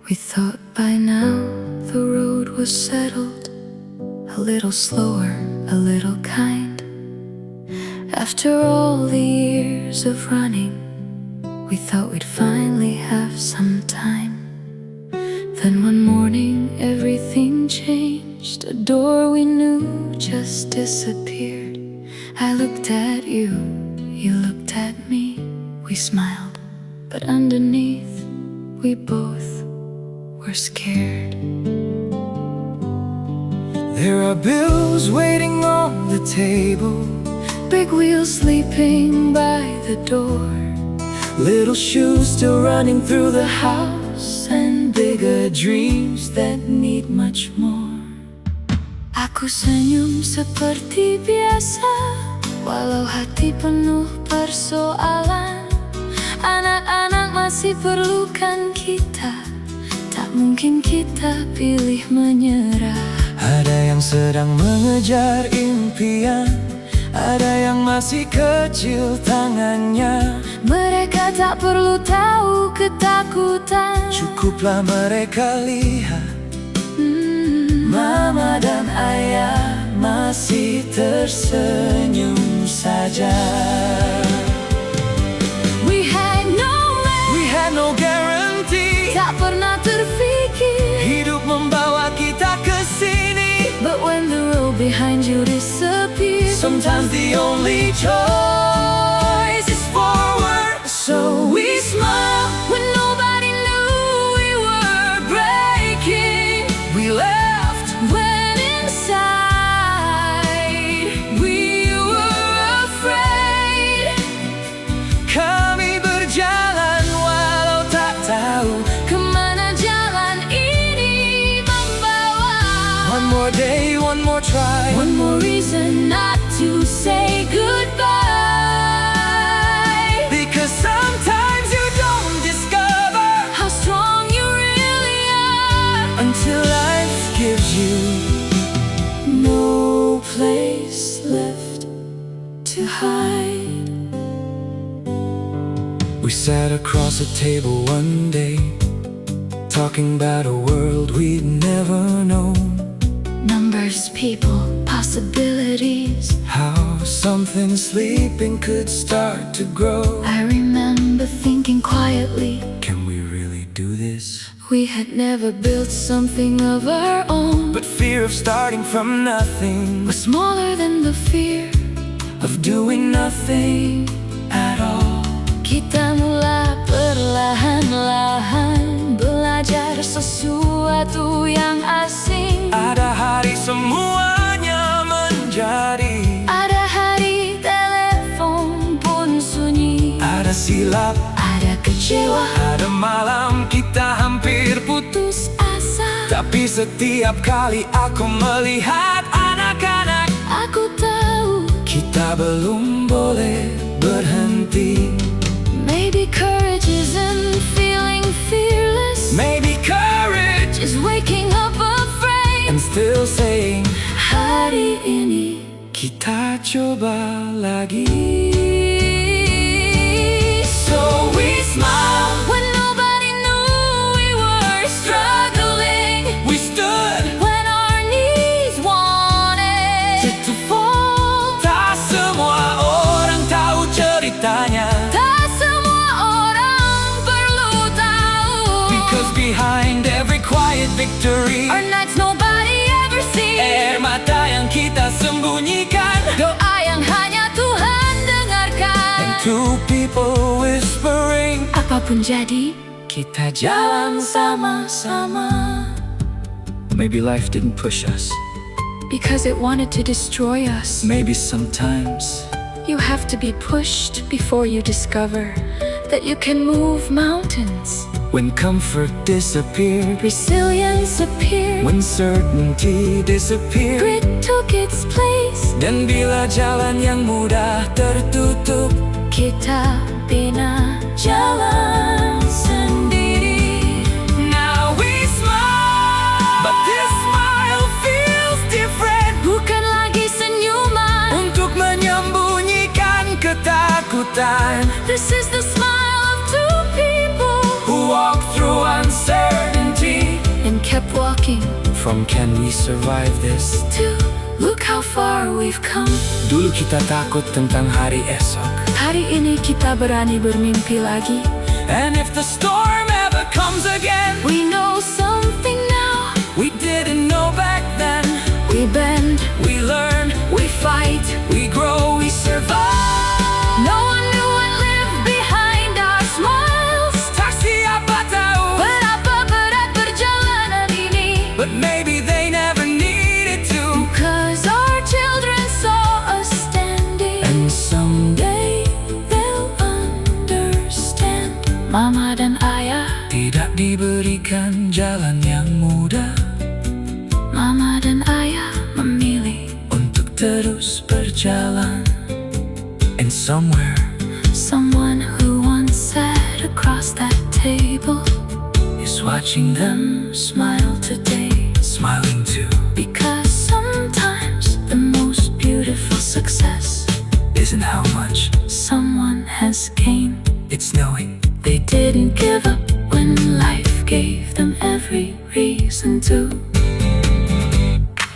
We thought by now the road was settled, a little slower, a little kind. After all the years of running, we thought we'd finally have some time. Then one morning everything changed. A door we knew just disappeared. I looked at you, you looked at me. We smiled, but underneath we both were scared. There are bills waiting on the table, Big wheels sleeping by the door, little shoes still running through the house, and bigger dreams that need much more. Aku senyum seperti biasa, walau hati penuh persoalan. Anak-anak masih perlukan kita, tak mungkin kita pilih menyerah. Ada yang sedang mengejar impian, ada yang masih kecil tangannya. Mereka tak perlu tahu ketakutan. Cukuplah mereka lihat Mama dan Ayah masih tersenyum saja. We had no guarantee, tak pernah terfikir hidup membawa kita ke sini. But when the road behind you disappears, sometimes the only choice is forward. So we smile when nobody knew we were breaking. We laughed when inside we were afraid. Kami berjalan walau tak tahu kemana jalan ini membawa. One more day, one more try, one more reason not to say goodbye. Because sometimes you don't discover how strong you really are until life gives you no place left to hide. We sat across a table one day, talking about a world we'd never known. Numbers, people, possibilities, how something sleeping could start to grow. I remember thinking quietly, can we really do this? We had never built something of our own, but fear of starting from nothing was smaller than the fear of doing nothing at all. Kita mulai perlahan-lahan belajar sesuatu yang asing. Ada hari semuanya menjadi, ada hari telepon pun sunyi, ada silap, ada kecewa, ada malam kita hampir putus asa. Tapi setiap kali aku melihat anak-anak, aku tahu kita belum boleh berhenti. Maybe courage isn't feeling fearless. Maybe courage is waking up afraid and still saying, hari ini kita coba lagi. So we smile when nobody knew we were struggling. We stood when our knees wanted to fall. Tak semua orang tahu ceritanya, tak semua orang perlu tahu. because behind every quiet victory are nights nobody ever sees. air mata yang kita sembunyikan, doa yang hanya Tuhan dengarkan. and two people whispering, apapun jadi, kita jalan sama-sama. Maybe life didn't push us, because it wanted to destroy us. maybe sometimes You have to be pushed before you discover that you can move mountains. when comfort disappeared, Resilience appeared, when certainty disappeared, grit took its place. dan bila jalan yang mudah tertutup, Kita bina jalan sendiri. now we smile, but this smile feels time. This is the smile of two people Who walked through uncertainty and kept walking from can we survive this? to look how far we've come. Dulu kita takut tentang hari esok, Hari ini kita berani bermimpi lagi. and if the storm ever comes again, We know something now. we didn't know back then. We bend, We learn, we fight. we grow, we survive. No one knew what lived behind our smiles. Tak siapa tahu, Berapa berat perjalanan ini, but maybe they never needed to. 'cause our children saw us standing. And someday They'll understand. Mama dan ayah, tidak diberikan jalan yang mudah mama dan ayah memilih. untuk terus berjalan. And somewhere Someone who once sat across that table is watching them smile today. smiling too. Because sometimes the most beautiful success Isn't how much, someone has gained. it's knowing They didn't give up when life gave them every reason to.